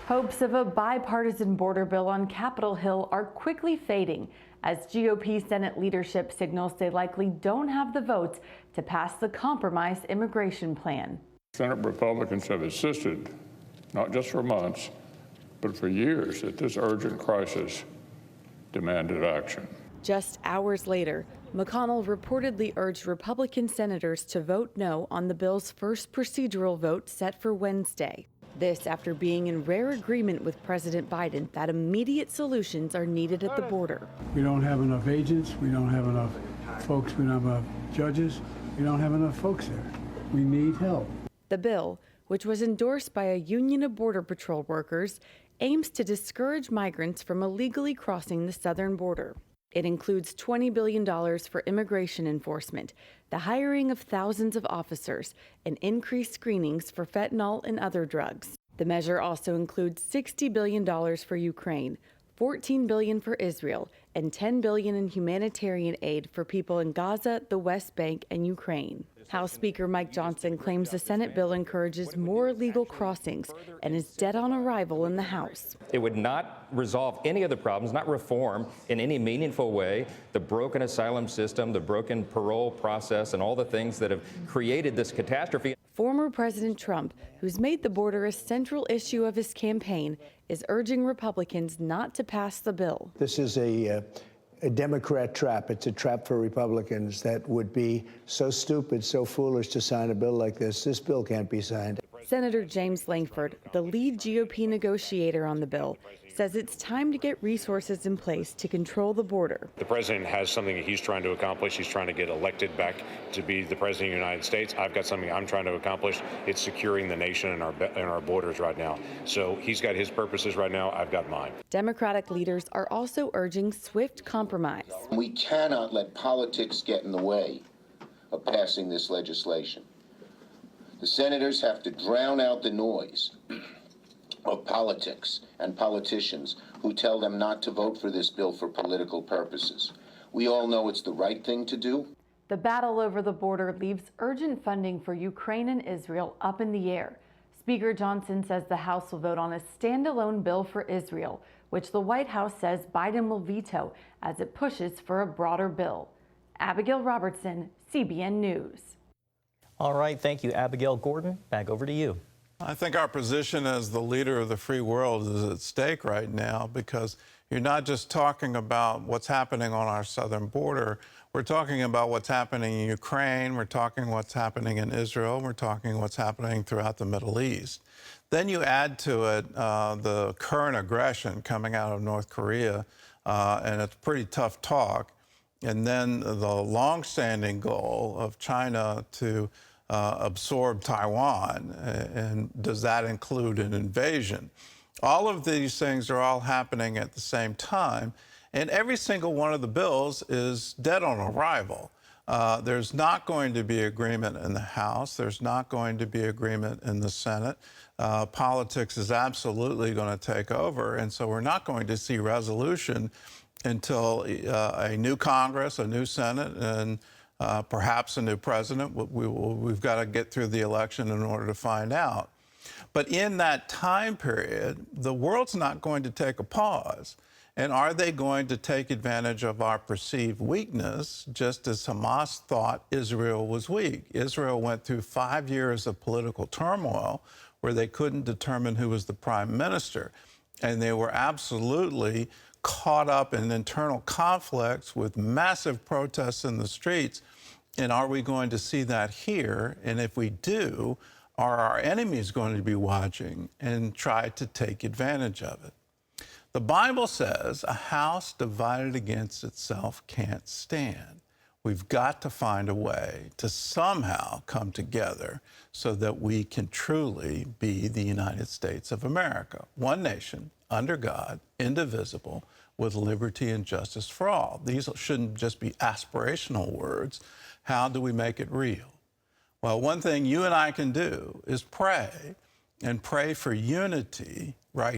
Hopes of a bipartisan border bill on Capitol Hill are quickly fading as GOP Senate leadership signals they likely don't have the votes to pass the compromise immigration plan. Senate Republicans have insisted, not just for months, but for years, that this urgent crisis demanded action. Just hours later, McConnell reportedly urged Republican senators to vote no on the bill's first procedural vote set for Wednesday. This after being in rare agreement with President Biden that immediate solutions are needed at the border. We don't have enough agents, we don't have enough folks, we don't have enough judges, we don't have enough folks there. We need help. The bill, which was endorsed by a union of Border Patrol workers, aims to discourage migrants from illegally crossing the southern border. It includes $20 billion for immigration enforcement, the hiring of thousands of officers, and increased screenings for fentanyl and other drugs. The measure also includes $60 billion for Ukraine, $14 billion for Israel, and $10 billion in humanitarian aid for people in Gaza, the West Bank, and Ukraine. House Speaker Mike Johnson claims the Senate bill encourages more illegal crossings and is dead on arrival in the House. It would not resolve any of the problems, not reform in any meaningful way the broken asylum system, the broken parole process, and all the things that have created this catastrophe. Former President Trump, who's made the border a central issue of his campaign, is urging Republicans not to pass the bill. This is a Democrat trap. It's a trap for Republicans that would be so stupid, so foolish to sign a bill like this. This bill can't be signed. Senator James Lankford, the lead GOP negotiator on the bill, says it's time to get resources in place to control the border. The president has something he's trying to accomplish. He's trying to get elected back to be the president of the United States. I've got something I'm trying to accomplish. It's securing the nation and our borders right now. So he's got his purposes right now. I've got mine. Democratic leaders are also urging swift compromise. We cannot let politics get in the way of passing this legislation. The senators have to drown out the noise of politics and politicians who tell them not to vote for this bill for political purposes. We all know it's the right thing to do. The battle over the border leaves urgent funding for Ukraine and Israel up in the air. Speaker Johnson says the House will vote on a standalone bill for Israel, which the White House says Biden will veto as it pushes for a broader bill. Abigail Robertson, CBN News. All right, thank you, Abigail. Gordon, back over to you. I think our position as the leader of the free world is at stake right now because you're not just talking about what's happening on our southern border. We're talking about what's happening in Ukraine. We're talking what's happening in Israel. We're talking what's happening throughout the Middle East. Then you add to it the current aggression coming out of North Korea, and it's pretty tough talk. And then the longstanding goal of China to absorb Taiwan, and does that include an invasion? All of these things are all happening at the same time, and every single one of the bills is dead on arrival. There's not going to be agreement in the House. There's not going to be agreement in the Senate. Politics is absolutely going to take over, and so we're not going to see resolution until a new Congress, a new Senate, and perhaps a new president. We've got to get through the election in order to find out. But in that time period, the world's not going to take a pause. And are they going to take advantage of our perceived weakness, just as Hamas thought Israel was weak? Israel went through 5 years of political turmoil where they couldn't determine who was the prime minister. And they were absolutely caught up in internal conflicts with massive protests in the streets. And are we going to see that here? And if we do, are our enemies going to be watching and try to take advantage of it? The Bible says a house divided against itself can't stand. We've got to find a way to somehow come together so that we can truly be the United States of America. One nation, under God, indivisible, with liberty and justice for all. These shouldn't just be aspirational words. How do we make it real? Well, one thing you and I can do is pray, and pray for unity right